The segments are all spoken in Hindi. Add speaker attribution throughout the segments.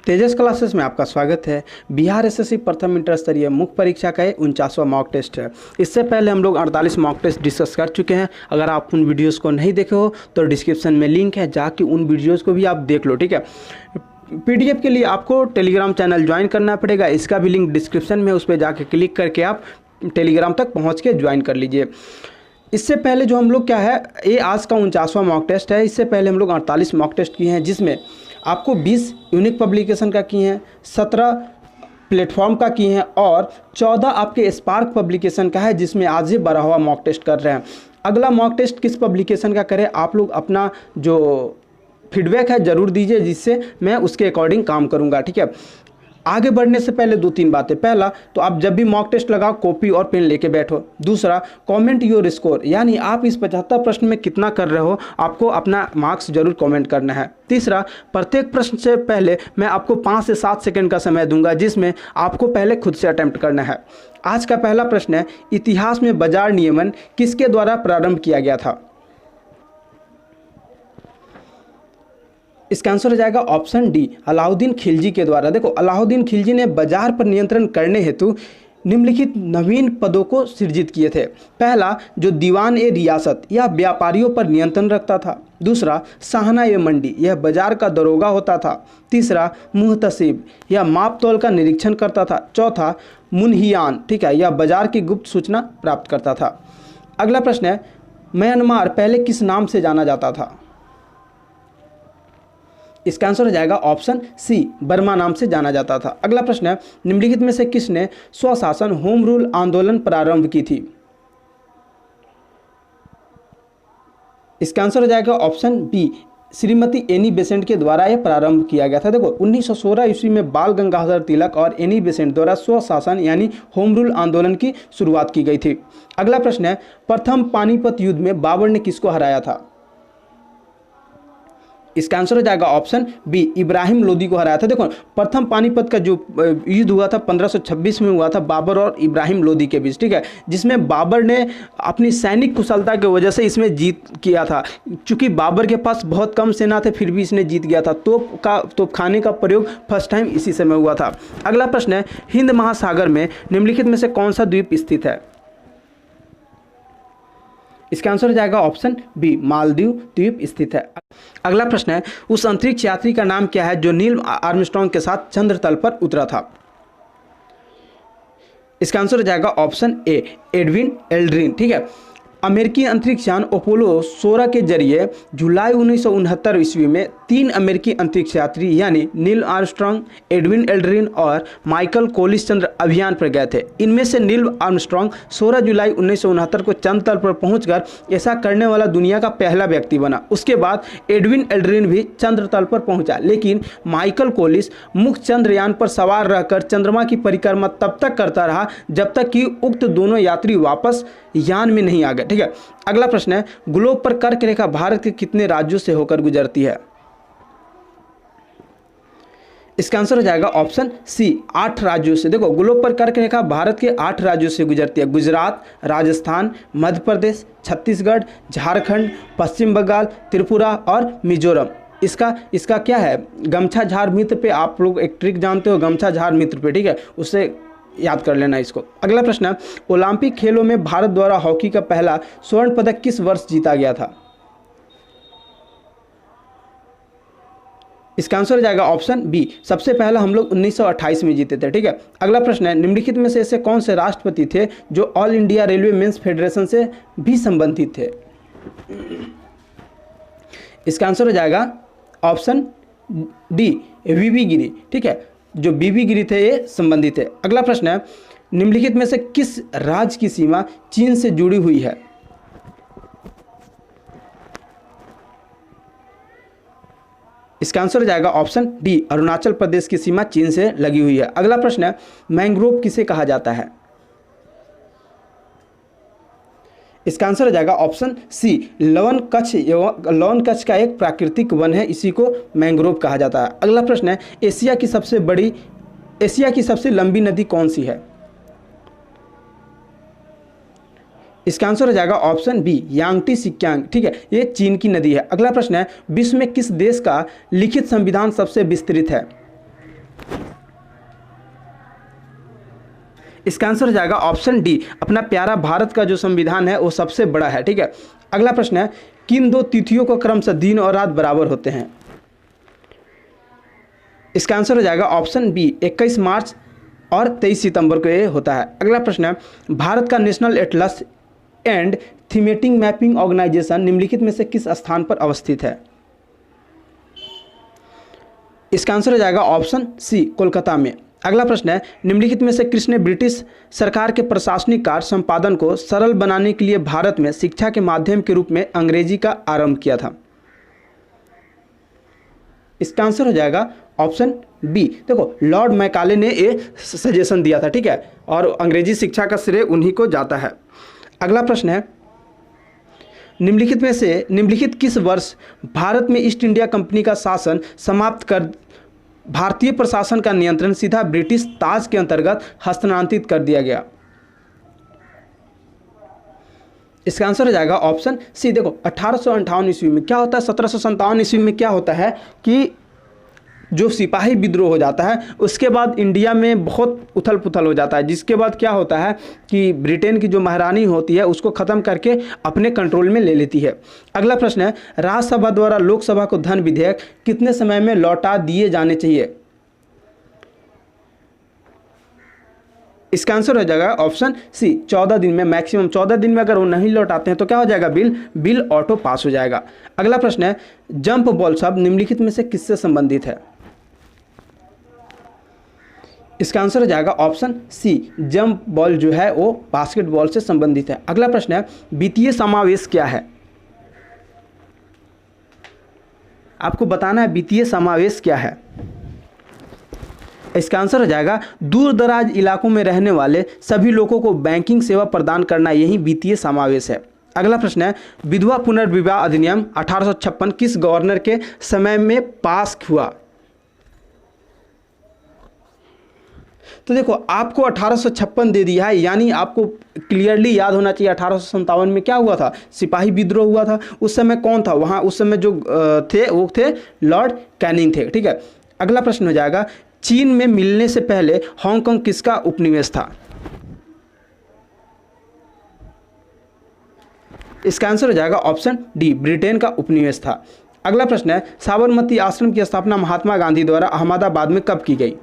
Speaker 1: तेजस क्लासेस में आपका स्वागत है। बिहार एसएससी प्रथम इंटर स्तरीय मुख्य परीक्षा का 49वां मॉक टेस्ट है। इससे पहले हम लोग 48 मॉक टेस्ट डिस्कस कर चुके हैं। अगर आप उन वीडियोस को नहीं देखे हो तो डिस्क्रिप्शन में लिंक है, जाके उन वीडियोस को भी आप देख लो, ठीक है। पीडीएफ के लिए आपको टेलीग्राम चैनल ज्वाइन करना पड़ेगा, इसका भी लिंक डिस्क्रिप्शन में, उस पर जाके क्लिक करके आप टेलीग्राम तक पहुँच के ज्वाइन कर लीजिए। इससे पहले जो हम लोग क्या है, ये आज का 49वां मॉक टेस्ट है। इससे पहले हम लोग 48 मॉक टेस्ट किए हैं, जिसमें आपको 20 यूनिक पब्लिकेशन का किए हैं, 17 प्लेटफॉर्म का किए हैं और 14 आपके स्पार्क पब्लिकेशन का है, जिसमें आज ही 12वां मॉक टेस्ट कर रहे हैं। अगला मॉक टेस्ट किस पब्लिकेशन का करें, आप लोग अपना जो फीडबैक है ज़रूर दीजिए, जिससे मैं उसके अकॉर्डिंग काम करूँगा, ठीक है। आगे बढ़ने से पहले 2-3 बातें। पहला तो आप जब भी मॉक टेस्ट लगाओ कॉपी और पेन लेके बैठो। दूसरा, कमेंट योर स्कोर, यानी आप इस 75 प्रश्न में कितना कर रहे हो, आपको अपना मार्क्स जरूर कमेंट करना है। तीसरा, प्रत्येक प्रश्न से पहले मैं आपको 5 से 7 सेकंड का समय दूंगा, जिसमें आपको पहले खुद से अटेम्प्ट करना है। आज का पहला प्रश्न है, इतिहास में बाजार नियमन किसके द्वारा प्रारंभ किया गया था? इसका आंसर हो जाएगा ऑप्शन डी, अलाउद्दीन खिलजी के द्वारा। देखो, अलाउद्दीन खिलजी ने बाजार पर नियंत्रण करने हेतु निम्नलिखित नवीन पदों को सृजित किए थे। पहला, जो दीवान ए रियासत या व्यापारियों पर नियंत्रण रखता था। दूसरा, साहना ए मंडी, यह बाजार का दरोगा होता था। तीसरा, मुहतसिब, यह माप तोल का निरीक्षण करता था। चौथा, मुनहियान, ठीक है, यह बाजार की गुप्त सूचना प्राप्त करता था। अगला प्रश्न है, म्यांमार पहले किस नाम से जाना जाता था? इसका आंसर हो जाएगा ऑप्शन सी, बर्मा नाम से जाना जाता था। अगला प्रश्न है, निम्नलिखित में से किसने स्वशासन होम रूल आंदोलन प्रारंभ की थी? इसका आंसर हो जाएगा option B, Shrimati Annie Besant के द्वारा यह प्रारंभ किया गया था। देखो, 1916 ईस्वी में बाल गंगाधर तिलक और एनी बेसेंट द्वारा स्वशासन यानी होम रूल आंदोलन की शुरुआत की गई थी। अगला प्रश्न है, प्रथम पानीपत युद्ध में बाबर ने किसको हराया था? इसका आंसर हो जाएगा ऑप्शन बी, इब्राहिम लोदी को हराया था। देखो, प्रथम पानीपत का जो युद्ध हुआ था 1526 में हुआ था बाबर और इब्राहिम लोदी के बीच, ठीक है, जिसमें बाबर ने अपनी सैनिक कुशलता की वजह से इसमें जीत किया था। चूंकि बाबर के पास बहुत कम सेना थे, फिर भी इसने जीत गया था। तोपखाने का प्रयोग फर्स्ट टाइम इसी समय हुआ था। अगला प्रश्न है, हिंद महासागर में निम्नलिखित में से कौन सा द्वीप स्थित है? इसका आंसर हो जाएगा ऑप्शन बी, मालदीव द्वीप स्थित है। अगला प्रश्न है, उस अंतरिक्ष यात्री का नाम क्या है जो नील आर्मस्ट्रांग के साथ चंद्र तल पर उतरा था? इसका आंसर हो जाएगा ऑप्शन ए, एडविन एल्ड्रिन, ठीक है। अमेरिकी अंतरिक्ष यान अपोलो 16 के जरिए जुलाई 1969 ईस्वी में 3 अमेरिकी अंतरिक्ष यात्री यानी नील आर्मस्ट्रांग, एडविन एल्ड्रिन और माइकल कोलिस चंद्र अभियान पर गए थे। इनमें से नील आर्मस्ट्रांग 16 जुलाई 1969 को चंद्र तल पर पहुंचकर ऐसा करने वाला दुनिया का पहला व्यक्ति बना। उसके बाद एडविन एल्ड्रिन भी चंद्र तल पर पहुंचा, लेकिन माइकल कोलिस मुख्य चंद्रयान पर सवार रहकर चंद्रमा की परिक्रमा तब तक करता रहा जब तक कि उक्त दोनों यात्री वापस यान में नहीं आ गए, ठीक है। अगला प्रश्न है, ग्लोब पर कर्क रेखा भारत के कितने राज्यों से होकर गुजरती है? इसका आंसर हो जाएगा ऑप्शन सी, 8 राज्यों से। देखो, ग्लोब पर कर्क रेखा भारत के 8 राज्यों से गुजरती है। गुजरात, राजस्थान, मध्य प्रदेश, छत्तीसगढ़, झारखंड, पश्चिम बंगाल, त्रिपुरा और मिजोरम। इसका क्या है, गमछा झाड़ मित्र पे आप लोग एक ट्रिक जानते हो, गमछा झाड़ मित्र पे, ठीक है, उससे याद कर लेना इसको। अगला प्रश्न है, ओलंपिक खेलों में भारत द्वारा हॉकी का पहला स्वर्ण पदक किस वर्ष जीता गया था? इसका आंसर हो जाएगा ऑप्शन बी, सबसे पहला हम लोग 1928 में जीते थे, ठीक है। अगला प्रश्न है, निम्नलिखित में से ऐसे कौन से राष्ट्रपति थे जो All India railway men's federation से भी संबंधित थे? इसका आंसर हो जाएगा ऑप्शन डी, वीवी गिरी, ठीक है, जो बीबी गिरी थे ये संबंधित है। अगला प्रश्न है, निम्नलिखित में से किस राज्य की सीमा चीन से जुड़ी हुई है? इसका आंसर हो जाएगा ऑप्शन डी, अरुणाचल प्रदेश की सीमा चीन से लगी हुई है। अगला प्रश्न है, मैंग्रोव किसे कहा जाता है? इसका आंसर हो जाएगा ऑप्शन सी, लवन कच्छ का एक प्राकृतिक वन है, इसी को मैंग्रोव कहा जाता है। अगला प्रश्न है, एशिया की सबसे लंबी नदी कौन सी है? इसका आंसर हो जाएगा ऑप्शन बी, यांगटी सिक्यांग, ठीक है, ये चीन की नदी है। अगला प्रश्न है, विश्व में किस देश का लिखित संविधान सबसे विस्तृत है? इसका आंसर हो जाएगा ऑप्शन डी, अपना प्यारा भारत का जो संविधान है वो सबसे बड़ा है। ठीक है, अगला प्रश्न है, किन दो तिथियों को क्रमशः दिन और रात बराबर होते हैं? इसका आंसर हो जाएगा ऑप्शन बी, 21 मार्च और 23 सितंबर को ये होता है। अगला प्रश्न है, भारत का national atlas and thematic mapping organisation निम्नलिखित में से किस स्थान पर अवस्थित है? इसका आंसर हो जाएगा ऑप्शन सी, कोलकाता में। अगला प्रश्न है, निम्नलिखित में से किसने ब्रिटिश सरकार के प्रशासनिक कार्य संपादन को सरल बनाने के लिए भारत में शिक्षा के माध्यम के रूप में अंग्रेजी का आरंभ किया था? इसका आंसर हो जाएगा ऑप्शन बी। देखो, लॉर्ड मैकाले ने ये सजेशन दिया था। ठीक है, और अंग्रेजी शिक्षा का श्रेय उन्हीं को जाता है। अगला प्रश्न है, निम्नलिखित में से निम्नलिखित किस वर्ष भारत में ईस्ट इंडिया कंपनी का शासन समाप्त कर भारतीय प्रशासन का नियंत्रण सीधा ब्रिटिश ताज के अंतर्गत हस्तांतरित कर दिया गया? इसका आंसर हो जाएगा ऑप्शन सी। देखो, 1858 ईस्वी में क्या होता है, 1757 ईस्वी में क्या होता है कि जो सिपाही विद्रोह हो जाता है, उसके बाद इंडिया में बहुत उथल पुथल हो जाता है, जिसके बाद क्या होता है कि ब्रिटेन की जो महारानी होती है उसको ख़त्म करके अपने कंट्रोल में ले लेती है। अगला प्रश्न है, राज्यसभा द्वारा लोकसभा को धन विधेयक कितने समय में लौटा दिए जाने चाहिए? इसका आंसर हो जाएगा ऑप्शन सी, 14 दिन में, मैक्सिमम 14 दिन में अगर वो नहीं लौटाते हैं तो क्या हो जाएगा, बिल ऑटो पास हो जाएगा। अगला प्रश्न है, जंप बॉल शब्द निम्नलिखित में से किससे संबंधित है? इसका आंसर हो जाएगा ऑप्शन सी, जंप बॉल जो है वो बास्केटबॉल से संबंधित है। अगला प्रश्न है, वित्तीय समावेश क्या है? आपको बताना है वित्तीय समावेश क्या है। इसका आंसर हो जाएगा दूर दराज इलाकों में रहने वाले सभी लोगों को बैंकिंग सेवा प्रदान करना, यही वित्तीय समावेश है। अगला प्रश्न है, विधवा पुनर्विवाह अधिनियम 1856 किस गवर्नर के समय में पास हुआ? तो देखो, आपको 1856 दे दिया है, यानी आपको क्लियरली याद होना चाहिए 1857 में क्या हुआ था, सिपाही विद्रोह हुआ था। उस समय कौन था वहाँ, उस समय जो थे वो थे लॉर्ड कैनिंग थे। ठीक है, अगला प्रश्न हो जाएगा, चीन में मिलने से पहले हांगकांग किसका उपनिवेश था? इसका आंसर हो जाएगा ऑप्शन डी, ब्रिटेन का उपनिवेश था। अगला प्रश्न है, साबरमती आश्रम की स्थापना महात्मा गांधी द्वारा अहमदाबाद में कब की गई?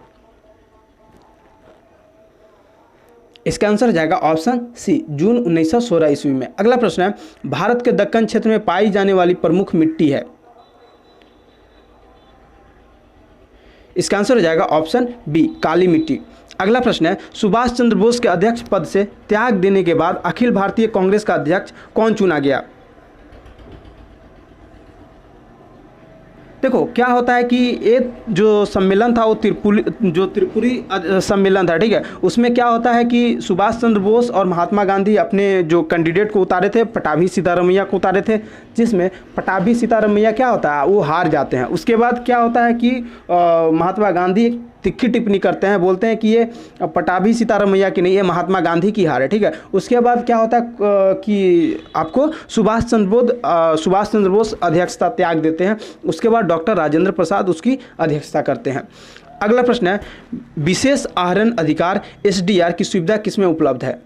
Speaker 1: इसका आंसर हो जाएगा ऑप्शन सी, जून 1916 ईस्वी में। अगला प्रश्न है, भारत के दक्कन क्षेत्र में पाई जाने वाली प्रमुख मिट्टी है? इसका आंसर हो जाएगा ऑप्शन बी, काली मिट्टी। अगला प्रश्न है, सुभाष चंद्र बोस के अध्यक्ष पद से त्याग देने के बाद अखिल भारतीय कांग्रेस का अध्यक्ष कौन चुना गया? देखो, क्या होता है कि एक जो सम्मेलन था वो त्रिपुरी सम्मेलन था। ठीक है, उसमें क्या होता है कि सुभाष चंद्र बोस और महात्मा गांधी अपने जो कैंडिडेट को उतारे थे, पटाभी सीतारमैया को उतारे थे, जिसमें पटाभी सीतारमैया क्या होता है वो हार जाते हैं। उसके बाद क्या होता है कि महात्मा गांधी तिखी टिप्पणी करते हैं, बोलते हैं कि ये पटाभी सीतारमैया की नहीं, ये महात्मा गांधी की हार है। ठीक है, उसके बाद क्या होता है कि आपको सुभाष चंद्र बोस अध्यक्षता त्याग देते हैं। उसके बाद डॉक्टर राजेंद्र प्रसाद उसकी अध्यक्षता करते हैं। अगला प्रश्न है, विशेष आहरण अधिकार SDR की सुविधा किसमें उपलब्ध है?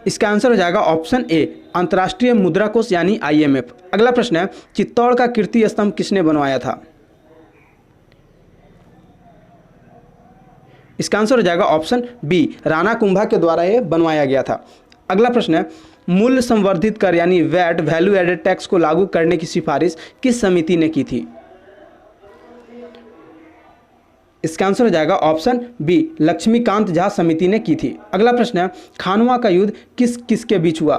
Speaker 1: इसका आंसर हो जाएगा ऑप्शन ए, अंतर्राष्ट्रीय मुद्रा कोष यानी IMF। अगला प्रश्न है, चित्तौड़ का कीर्ति स्तंभ किसने बनवाया था? इसका आंसर हो जाएगा ऑप्शन बी, राणा कुंभा के द्वारा ये बनवाया गया था। अगला प्रश्न है, मूल्य संवर्धित कर यानी वैट, वैल्यू एडेड टैक्स को लागू करने की सिफारिश किस समिति ने की थी? इसका आंसर हो जाएगा ऑप्शन बी, लक्ष्मीकांत झा समिति ने की थी। अगला प्रश्न है, खानवा का युद्ध किसके बीच हुआ?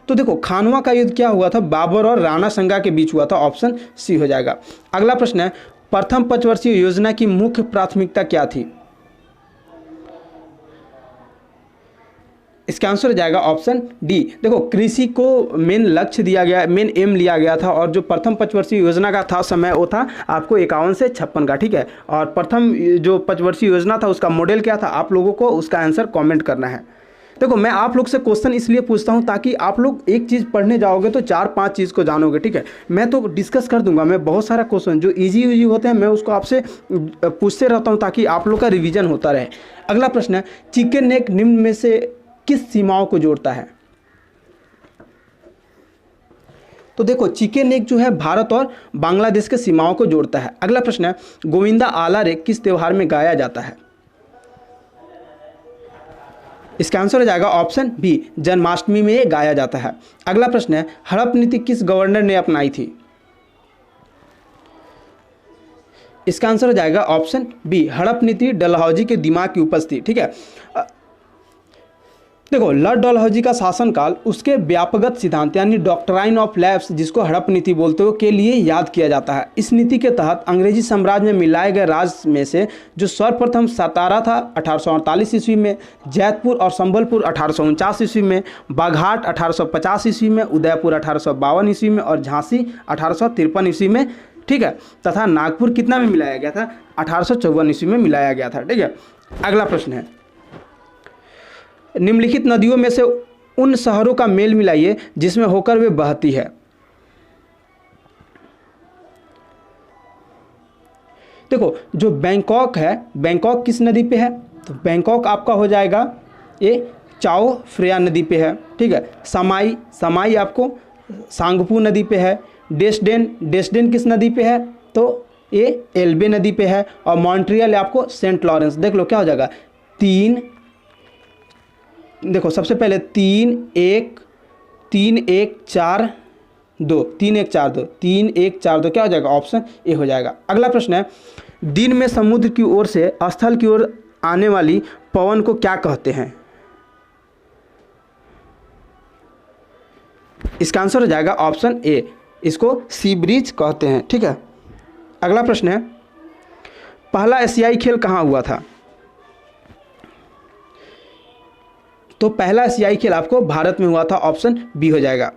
Speaker 1: तो देखो, खानवा का युद्ध क्या हुआ था, बाबर और राणा संगा के बीच हुआ था। ऑप्शन सी हो जाएगा। अगला प्रश्न है, प्रथम पंचवर्षीय योजना की मुख्य प्राथमिकता क्या थी? इसका आंसर हो जाएगा ऑप्शन डी। देखो, कृषि को मेन लक्ष्य दिया गया, मेन एम लिया गया था, और जो प्रथम पंचवर्षीय योजना का था समय वो था आपको 51 से 56 का। ठीक है, और प्रथम जो पंचवर्षीय योजना था उसका मॉडल क्या था, आप लोगों को उसका आंसर कमेंट करना है। देखो मैं आप लोग से क्वेश्चन इसलिए पूछता हूँ ताकि आप लोग एक चीज़ पढ़ने जाओगे तो 4-5 चीज़ को जानोगे, ठीक है। मैं तो डिस्कस कर दूंगा, मैं बहुत सारा क्वेश्चन जो इजी होते हैं मैं उसको आपसे पूछते रहता हूँ ताकि आप लोग का रिवीजन होता रहे। अगला प्रश्न है, चिकन नेक निम्न में से किस सीमाओं को जोड़ता है? तो देखो चिकन नेक जो है भारत और बांग्लादेश के सीमाओं को जोड़ता है। अगला प्रश्न है, गोविंदा आला रे किस त्योहार में गाया जाता है? इसका आंसर हो जाएगा ऑप्शन बी, जन्माष्टमी में ये गाया जाता है। अगला प्रश्न है, हड़प नीति किस गवर्नर ने अपनाई थी? इसका आंसर हो जाएगा ऑप्शन बी, हड़प नीति डलहौजी के दिमाग की उपज थी, ठीक है। देखो लॉर्ड डलहौजी का शासनकाल उसके व्यापकगत सिद्धांत यानी डॉक्ट्राइन ऑफ लैप्स, जिसको हड़प नीति बोलते हो, के लिए याद किया जाता है। इस नीति के तहत अंग्रेजी साम्राज्य में मिलाए गए राज्य में से जो सर्वप्रथम सतारा था 1848 ईस्वी में, जैतपुर और संबलपुर 1849 ईस्वी में, बाघाट 1850 ईस्वी में, उदयपुर 1852 ईस्वी में और झांसी 1853 ईस्वी में, ठीक है, तथा नागपुर कितना में मिलाया गया था? 1854 ईस्वी में मिलाया गया था, ठीक है। अगला प्रश्न है, निम्नलिखित नदियों में से उन शहरों का मेल मिलाइए जिसमें होकर वे बहती है। देखो जो बैंकॉक है, बैंकॉक किस नदी पे है? तो बैंकॉक आपका हो जाएगा ये चाओ फ्रेया नदी पे है, ठीक है। समाई, समाई आपको सांगपू नदी पे है। डेस्डेन, डेस्डेन किस नदी पे है? तो ये एल्बे नदी पे है। और मॉन्ट्रियल आपको सेंट लॉरेंस। देख लो क्या हो जाएगा, 3, देखो सबसे पहले 3 1 4 2, 3 1 4 2, 3 1 4 2 क्या हो जाएगा? ऑप्शन ए हो जाएगा। अगला प्रश्न है, दिन में समुद्र की ओर से स्थल की ओर आने वाली पवन को क्या कहते हैं? इसका आंसर हो जाएगा ऑप्शन ए, इसको सी ब्रीज कहते हैं, ठीक है। अगला प्रश्न है, पहला एशियाई खेल कहाँ हुआ था? तो पहला एशियाई खेल आपको भारत में हुआ था, ऑप्शन बी हो जाएगा।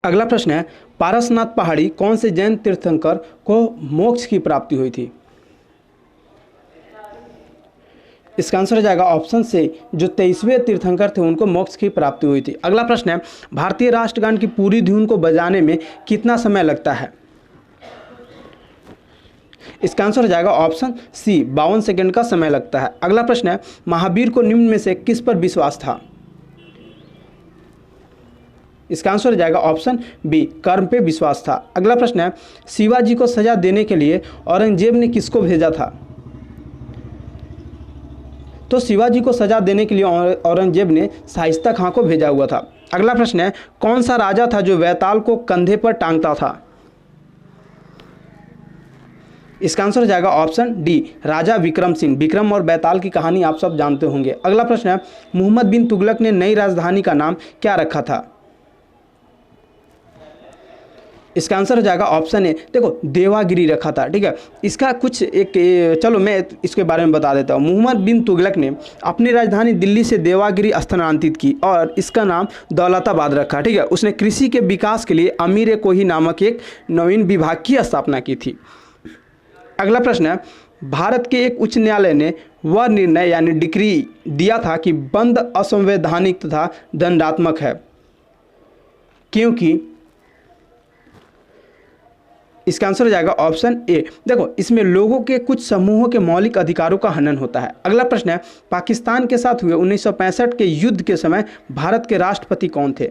Speaker 1: अगला प्रश्न है, पारसनाथ पहाड़ी कौन से जैन तीर्थंकर को मोक्ष की प्राप्ति हुई थी? इसका आंसर हो जाएगा ऑप्शन से, जो 23वें तीर्थंकर थे उनको मोक्ष की प्राप्ति हुई थी। अगला प्रश्न है, भारतीय राष्ट्रगान की पूरी धुन को बजाने में कितना समय लगता है? इसका आंसर हो जाएगा ऑप्शन सी, 52 सेकंड का समय लगता है। अगला प्रश्न है, महावीर को निम्न में से किस पर विश्वास था? इसका आंसर हो जाएगा ऑप्शन बी, कर्म पे विश्वास था। अगला प्रश्न है, शिवाजी को सजा देने के लिए औरंगजेब ने किसको भेजा था? तो शिवाजी को सजा देने के लिए औरंगजेब ने शाइस्ता खां को भेजा हुआ था। अगला प्रश्न है, कौन सा राजा था जो वैताल को कंधे पर टांगता था? इसका आंसर हो जाएगा ऑप्शन डी, राजा विक्रम सिंह। विक्रम और बैताल की कहानी आप सब जानते होंगे। अगला प्रश्न है, मोहम्मद बिन तुगलक ने नई राजधानी का नाम क्या रखा था? इसका आंसर हो जाएगा ऑप्शन ए, देखो देवागिरी रखा था, ठीक है। इसका कुछ एक, चलो मैं इसके बारे में बता देता हूँ। मोहम्मद बिन तुगलक ने अपनी राजधानी दिल्ली से देवागिरी स्थानांतरित की और इसका नाम दौलताबाद रखा, ठीक है। उसने कृषि के विकास के लिए अमीर कोही नामक एक नवीन विभाग की स्थापना की थी। अगला प्रश्न है, भारत के एक उच्च न्यायालय ने वह निर्णय यानी डिक्री दिया था कि बंद असंवैधानिक तथा दंडात्मक है, क्योंकि? इसका आंसर हो जाएगा ऑप्शन ए, देखो इसमें लोगों के कुछ समूहों के मौलिक अधिकारों का हनन होता है। अगला प्रश्न है, पाकिस्तान के साथ हुए 1965 के युद्ध के समय भारत के राष्ट्रपति कौन थे?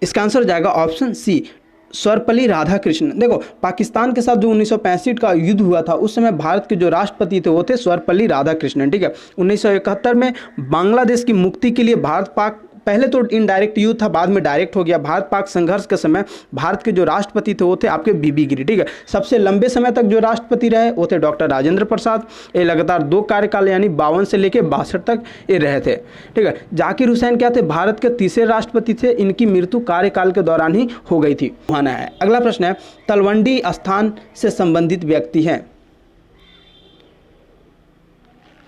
Speaker 1: इसका आंसर हो जाएगा ऑप्शन सी, सर्वपल्ली राधाकृष्णन। देखो पाकिस्तान के साथ जो 1965 का युद्ध हुआ था उस समय भारत के जो राष्ट्रपति थे वो थे सर्वपल्ली राधाकृष्णन, ठीक है। 1971 में बांग्लादेश की मुक्ति के लिए भारत पाक, पहले तो इनडायरेक्ट युद्ध था, बाद में डायरेक्ट हो गया। भारत पाक संघर्ष के समय भारत के जो राष्ट्रपति थे वो थे आपके बीबी गिरी, ठीक है। सबसे लंबे समय तक जो राष्ट्रपति रहे वो थे डॉक्टर राजेंद्र प्रसाद। ये लगातार 2 कार्यकाल यानी 52 से लेकर 62 तक ये रहे थे, ठीक है। जाकिर हुसैन क्या थे? भारत के तीसरे राष्ट्रपति थे। इनकी मृत्यु कार्यकाल के दौरान ही हो गई थी। माना है। अगला प्रश्न है, तलवंडी स्थान से संबंधित व्यक्ति हैं?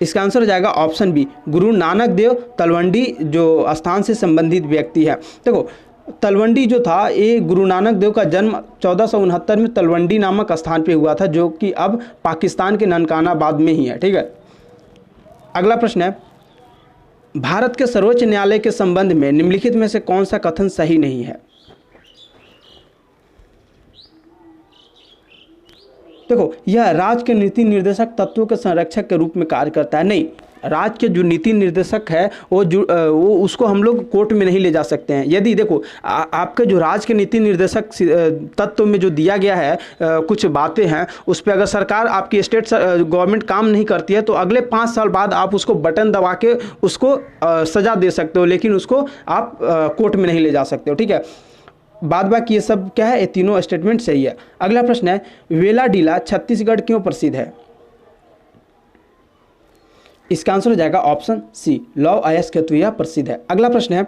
Speaker 1: इसका आंसर हो जाएगा ऑप्शन बी, गुरु नानक देव तलवंडी जो स्थान से संबंधित व्यक्ति है। देखो तलवंडी जो था ये गुरु नानक देव का जन्म 1469 में तलवंडी नामक स्थान पे हुआ था, जो कि अब पाकिस्तान के ननकानाबाद में ही है, ठीक है। अगला प्रश्न है, भारत के सर्वोच्च न्यायालय के संबंध में निम्नलिखित में से कौन सा कथन सही नहीं है? देखो, यह राज्य के नीति निर्देशक तत्वों के संरक्षक के रूप में कार्य करता है। नहीं, राज्य के जो नीति निर्देशक है वो उसको हम लोग कोर्ट में नहीं ले जा सकते हैं। यदि देखो आपके जो राज्य के नीति निर्देशक तत्व में जो दिया गया है कुछ बातें हैं, उस पर अगर सरकार आपकी स्टेट गवर्नमेंट काम नहीं करती है तो अगले 5 साल बाद आप उसको बटन दबा के उसको सजा दे सकते हो, लेकिन उसको आप कोर्ट में नहीं ले जा सकते हो। ठीक है, बाद बाकी ये सब क्या है, ये तीनों स्टेटमेंट सही है। अगला प्रश्न है, वेलाडीला छत्तीसगढ़ क्यों प्रसिद्ध है? इसका आंसर हो जाएगा ऑप्शन सी, लौह अयस्क हेतु यह प्रसिद्ध है। अगला प्रश्न है,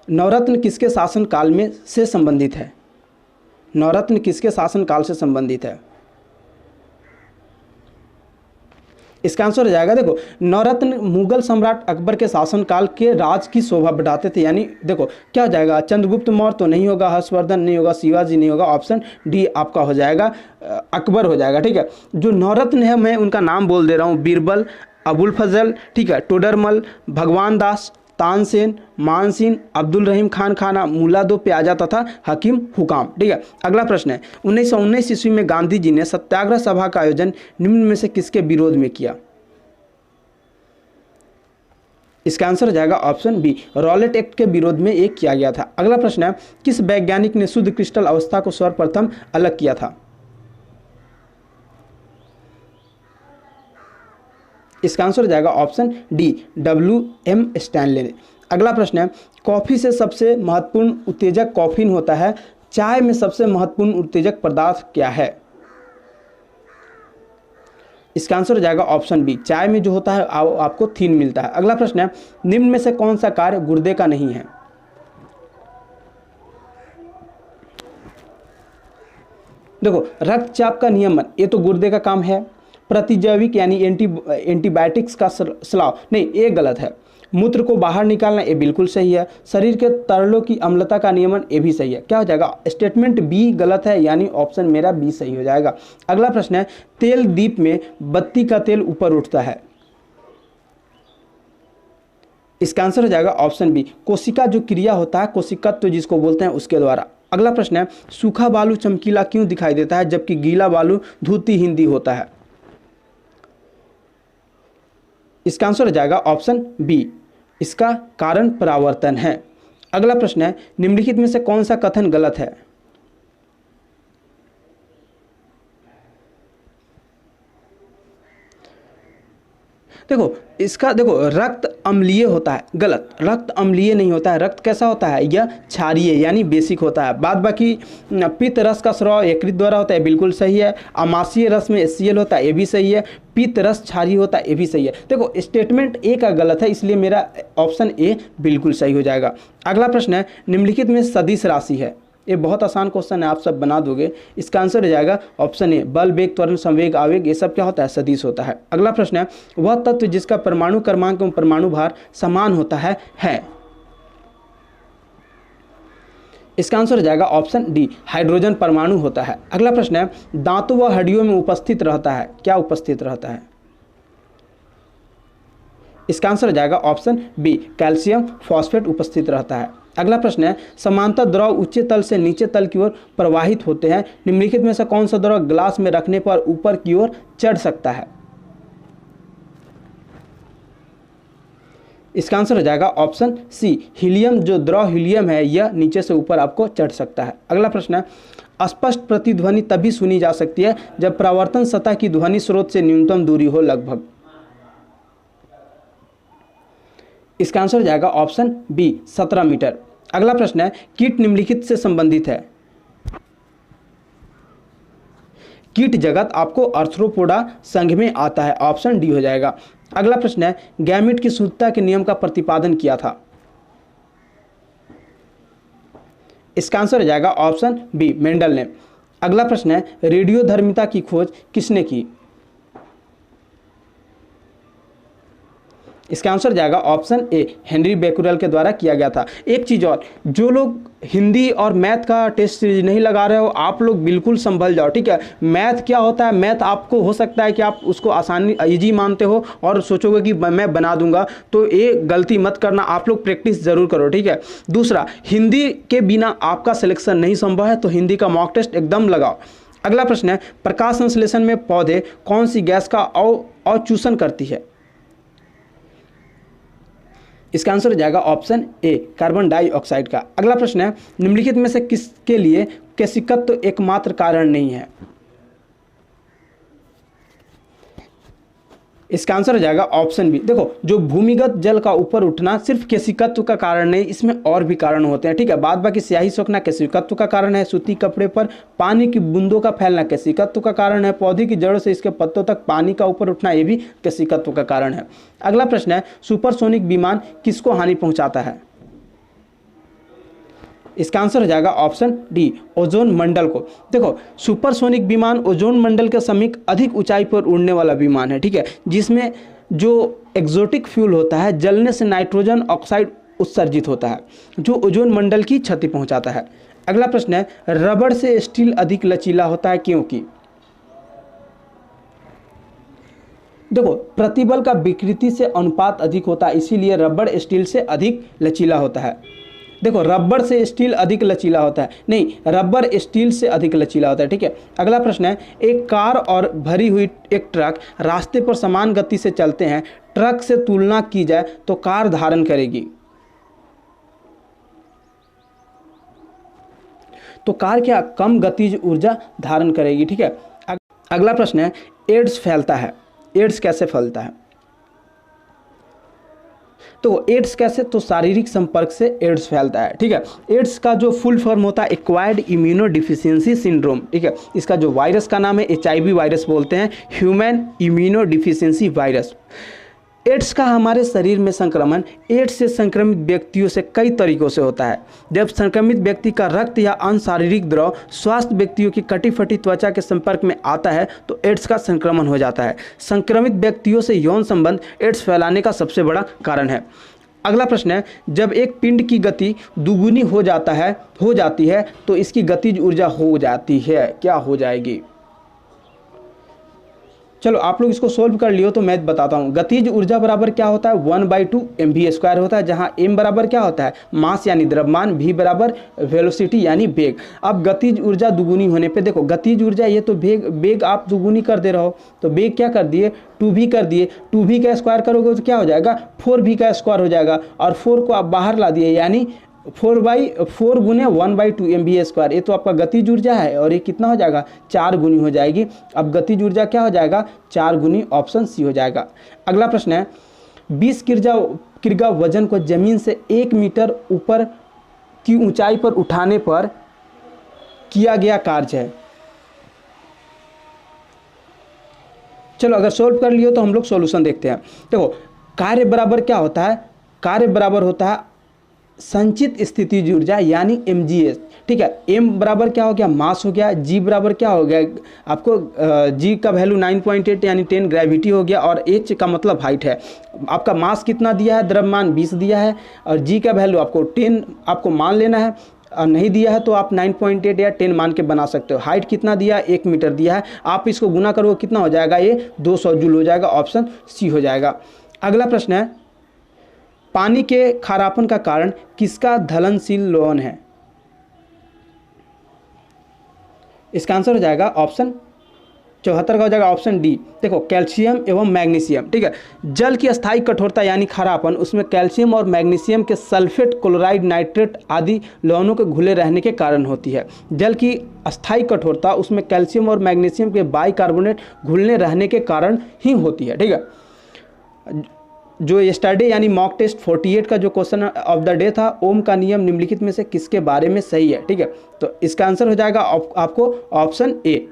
Speaker 1: नवरत्न किसके शासन काल में से संबंधित है? नवरत्न किसके शासन काल से संबंधित है? इसका आंसर हो जाएगा, देखो नवरत्न मुगल सम्राट अकबर के शासनकाल के राज की शोभा बढ़ाते थे। यानी देखो क्या हो जाएगा, चंद्रगुप्त मौर्य तो नहीं होगा, हर्षवर्धन नहीं होगा, शिवाजी नहीं होगा, ऑप्शन डी आपका हो जाएगा अकबर हो जाएगा। ठीक है, जो नवरत्न है मैं उनका नाम बोल दे रहा हूँ, बीरबल, अबुल फजल, ठीक है, टोडरमल, भगवान दास, तानसेन, मानसिंह, अब्दुल रहीम खान खाना, मुल्ला दो प्याजा तथा हकीम हुकाम। ठीक है, अगला प्रश्न है, 1919 ईस्वी में गांधी जी ने सत्याग्रह सभा का आयोजन निम्न में से किसके विरोध में किया? इसका आंसर हो जाएगा ऑप्शन बी, रॉलेट एक्ट के विरोध में एक किया गया था। अगला प्रश्न है, किस वैज्ञानिक ने शुद्ध क्रिस्टल अवस्था को सर्वप्रथम अलग किया था? इसका आंसर हो जाएगा ऑप्शन डी, WM स्टैनले ने। अगला प्रश्न है, कॉफी से सबसे महत्वपूर्ण उत्तेजक कॉफीन होता है, चाय में सबसे महत्वपूर्ण उत्तेजक पदार्थ क्या है? इसका आंसर हो जाएगा ऑप्शन बी, चाय में जो होता है आपको थीन मिलता है। अगला प्रश्न है, निम्न में से कौन सा कार्य गुर्दे का नहीं है? देखो, रक्तचाप का नियमन ये तो गुर्दे का काम है। प्रतिजैविक यानी एंटीबायोटिक्स का स्राव नहीं, ये गलत है। मूत्र को बाहर निकालना ये बिल्कुल सही है। शरीर के तरलों की अम्लता का नियमन ये भी सही है। क्या हो जाएगा, स्टेटमेंट बी गलत है, यानी ऑप्शन मेरा बी सही हो जाएगा। अगला प्रश्न है, तेल दीप में बत्ती का तेल ऊपर उठता है। इसका आंसर हो जाएगा ऑप्शन बी, कोशिका जो क्रिया होता है, कोशिकत्व जिसको बोलते हैं, उसके द्वारा। अगला प्रश्न है, सूखा बालू चमकीला क्यों दिखाई देता है जबकि गीला बालू धूतिहीन होता है? इसका आंसर हो जाएगा ऑप्शन बी, इसका कारण परावर्तन है। अगला प्रश्न है, निम्नलिखित में से कौन सा कथन गलत है? देखो इसका देखो, रक्त अम्लीय होता है, गलत, रक्त अम्लीय नहीं होता है। रक्त कैसा होता है, यह क्षारीय यानी बेसिक होता है। बाद बाकी पित्त रस का स्राव यकृत द्वारा होता है, बिल्कुल सही है। आमाशय रस में HCl होता है, ये भी सही है। पित्त रस क्षारीय होता है, ये भी सही है। देखो स्टेटमेंट ए का गलत है, इसलिए मेरा ऑप्शन ए बिल्कुल सही हो जाएगा। अगला प्रश्न है, निम्नलिखित में सदिश राशि है। ये बहुत आसान क्वेश्चन है, आप सब बना दोगे। इसका आंसर हो जाएगा ऑप्शन ए, बल, वेग, त्वरण, संवेग, आवेग, ये सब क्या होता है, सदिश होता है। अगला प्रश्न है, वह तत्व जिसका परमाणु क्रमांक एवं परमाणु भार समान होता है। इसका आंसर हो जाएगा ऑप्शन डी, हाइड्रोजन परमाणु होता है। अगला प्रश्न है, दांतों व हड्डियों में उपस्थित रहता है, क्या उपस्थित रहता है? इसका आंसर हो जाएगा ऑप्शन बी, कैल्शियम फॉस्फेट उपस्थित रहता है। अगला प्रश्न है, समांतर द्रव उच्च तल से नीचे तल की ओर प्रवाहित होते हैं, निम्नलिखित में से कौन सा द्रव ग्लास में रखने पर ऊपर की ओर चढ़ सकता है? इसका आंसर हो जाएगा ऑप्शन सी, हीलियम। जो द्रव हीलियम है यह नीचे से ऊपर आपको चढ़ सकता है। अगला प्रश्न है, स्पष्ट प्रतिध्वनि तभी सुनी जा सकती है जब परावर्तन सतह की ध्वनि स्रोत से न्यूनतम दूरी हो, लगभग। इसका आंसर हो जाएगा ऑप्शन बी, 17 मीटर। अगला प्रश्न है, कीट निम्नलिखित से संबंधित है। कीट जगत आपको आर्थ्रोपोडा संघ में आता है, ऑप्शन डी हो जाएगा। अगला प्रश्न है, गैमीट की शुद्धता के नियम का प्रतिपादन किया था। इसका आंसर हो जाएगा ऑप्शन बी, मेंडल ने। अगला प्रश्न है, रेडियोधर्मिता की खोज किसने की? इसका आंसर जाएगा ऑप्शन ए, हेनरी बेकुरल के द्वारा किया गया था। एक चीज़ और, जो लोग हिंदी और मैथ का टेस्ट सीरीज नहीं लगा रहे हो, आप लोग बिल्कुल संभल जाओ, ठीक है। मैथ क्या होता है, मैथ आपको हो सकता है कि आप उसको आसानी ईजी मानते हो और सोचोगे कि मैं बना दूंगा, तो ये गलती मत करना, आप लोग प्रैक्टिस जरूर करो, ठीक है। दूसरा, हिंदी के बिना आपका सिलेक्शन नहीं संभव है, तो हिंदी का मॉक टेस्ट एकदम लगाओ। अगला प्रश्न है, प्रकाश संश्लेषण में पौधे कौन सी गैस का अवचूषण करती है? इसका आंसर हो जाएगा ऑप्शन ए, कार्बन डाइऑक्साइड का। अगला प्रश्न है, निम्नलिखित में से किसके लिए केशिकत्व एकमात्र कारण नहीं है? इसका आंसर हो जाएगा ऑप्शन बी। देखो, जो भूमिगत जल का ऊपर उठना सिर्फ केशिकत्व का कारण नहीं, इसमें और भी कारण होते हैं, ठीक है। बाद बाकी स्याही सोखना केशिकत्व का कारण है, सूती कपड़े पर पानी की बूंदों का फैलना केशिकत्व का कारण है, पौधे की जड़ों से इसके पत्तों तक पानी का ऊपर उठना ये भी केशिकत्व का कारण है। अगला प्रश्न है, सुपरसोनिक विमान किसको हानि पहुंचाता है? इसका आंसर हो जाएगा ऑप्शन डी, ओजोन मंडल को। देखो, सुपरसोनिक विमान ओजोन मंडल के समीप अधिक ऊंचाई पर उड़ने वाला विमान है, ठीक है, जिसमें जो एक्सोटिक फ्यूल होता है, जलने से नाइट्रोजन ऑक्साइड उत्सर्जित होता है, जो ओजोन मंडल की क्षति पहुंचाता है। अगला प्रश्न है, रबड़ से स्टील अधिक लचीला होता है, क्योंकि? देखो, प्रतिबल का विकृति से अनुपात अधिक होता है, इसीलिए रबड़ स्टील से अधिक लचीला होता है। देखो, रबर से स्टील अधिक लचीला होता है, नहीं, रबर स्टील से अधिक लचीला होता है, ठीक है। अगला प्रश्न है, एक कार और भरी हुई एक ट्रक रास्ते पर समान गति से चलते हैं, ट्रक से तुलना की जाए तो कार धारण करेगी, तो कार क्या कम गतिज ऊर्जा धारण करेगी, ठीक है। अगला प्रश्न है, एड्स फैलता है, एड्स कैसे फैलता है? तो एड्स कैसे, तो शारीरिक संपर्क से एड्स फैलता है, ठीक है। एड्स का जो फुल फॉर्म होता है एक्वायर्ड इम्यूनो डिफिशियंसी सिंड्रोम, ठीक है। इसका जो वायरस का नाम है HIV वायरस बोलते हैं, human immunodeficiency virus. AIDS का हमारे शरीर में संक्रमण एड्स से संक्रमित व्यक्तियों से कई तरीकों से होता है। जब संक्रमित व्यक्ति का रक्त या अन्य शारीरिक द्रव स्वस्थ व्यक्तियों की कटी फटी त्वचा के संपर्क में आता है तो एड्स का संक्रमण हो जाता है। संक्रमित व्यक्तियों से यौन संबंध एड्स फैलाने का सबसे बड़ा कारण है। अगला प्रश्न है, जब एक पिंड की गति दुगुनी हो जाती है तो इसकी गतिज ऊर्जा हो जाती है, क्या हो जाएगी? चलो, आप लोग इसको सोल्व कर लियो तो मैं बताता हूँ। गतिज ऊर्जा बराबर क्या होता है, 1/2 mv² होता है, जहाँ m बराबर क्या होता है, मास यानी द्रव्यमान, v बराबर वेलोसिटी यानी वेग। अब गतिज ऊर्जा दुगुनी होने पे, देखो गतिज ऊर्जा ये तो वेग आप दुगुनी कर दे रहे हो, तो वेग क्या कर दिए, 2v कर दिए, 2v का स्क्वायर करोगे तो क्या हो जाएगा, 4v का स्क्वायर हो जाएगा, और 4 को आप बाहर ला दिए, यानी 4/4 गुने 1/2 mv²। ये तो आपका गतिज ऊर्जा है, और ये कितना हो जाएगा, 4 गुनी हो जाएगी। अब गतिज ऊर्जा क्या हो जाएगा, 4 गुनी, ऑप्शन सी हो जाएगा। अगला प्रश्न है, 20 किग्रा वजन को जमीन से 1 मीटर ऊपर की ऊंचाई पर उठाने पर किया गया कार्य है। चलो, अगर सोल्व कर लियो तो हम लोग सॉल्यूशन देखते हैं। देखो, कार्य बराबर क्या होता है, कार्य बराबर होता है संचित स्थितिज ऊर्जा यानी mgs, ठीक है। m बराबर क्या हो गया, मास हो गया, g बराबर क्या हो गया, आपको g का वैल्यू 9.8 यानी 10 ग्रेविटी हो गया, और h का मतलब हाइट है। आपका मास कितना दिया है, द्रव्यमान 20 दिया है, और g का वैल्यू आपको 10 आपको मान लेना है, और नहीं दिया है तो आप 9.8 या 10 मान के बना सकते हो। हाइट कितना दिया है, 1 मीटर दिया है, आप इसको गुना करोगे कितना हो जाएगा, ये 200 जूल हो जाएगा, ऑप्शन सी हो जाएगा। अगला प्रश्न है, पानी के खारापन का कारण किसका धलनशील लवण है? इसका आंसर हो जाएगा ऑप्शन 74 का हो जाएगा, ऑप्शन डी। देखो, कैल्शियम एवं मैग्नीशियम, ठीक है। जल की अस्थायी कठोरता यानी खारापन, उसमें कैल्शियम और मैग्नीशियम के सल्फेट, क्लोराइड, नाइट्रेट आदि लवणों के घुले रहने के कारण होती है। जल की अस्थायी कठोरता उसमें कैल्शियम और मैग्नीशियम के बाइकार्बोनेट घुलने रहने के कारण ही होती है, ठीक है। जो यस्टरडे यानी मॉक टेस्ट 48 का जो क्वेश्चन ऑफ द डे था, ओम का नियम निम्नलिखित में से किसके बारे में सही है, ठीक है। तो इसका आंसर हो जाएगा आपको ऑप्शन ए,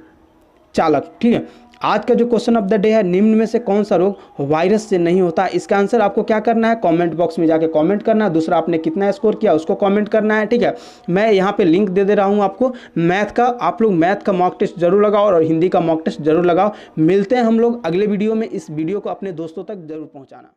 Speaker 1: चालक, ठीक है। आज का जो क्वेश्चन ऑफ द डे है, निम्न में से कौन सा रोग वायरस से नहीं होता? इसका आंसर आपको क्या करना है, कमेंट बॉक्स में जाके कमेंट करना है। दूसरा, आपने कितना स्कोर किया उसको कमेंट करना है, ठीक है। मैं यहाँ पे लिंक दे रहा हूँ आपको मैथ का, आप लोग मैथ का मॉक टेस्ट जरूर लगाओ और हिंदी का मॉक टेस्ट जरूर लगाओ। मिलते हैं हम लोग अगले वीडियो में। इस वीडियो को अपने दोस्तों तक जरूर पहुँचाना।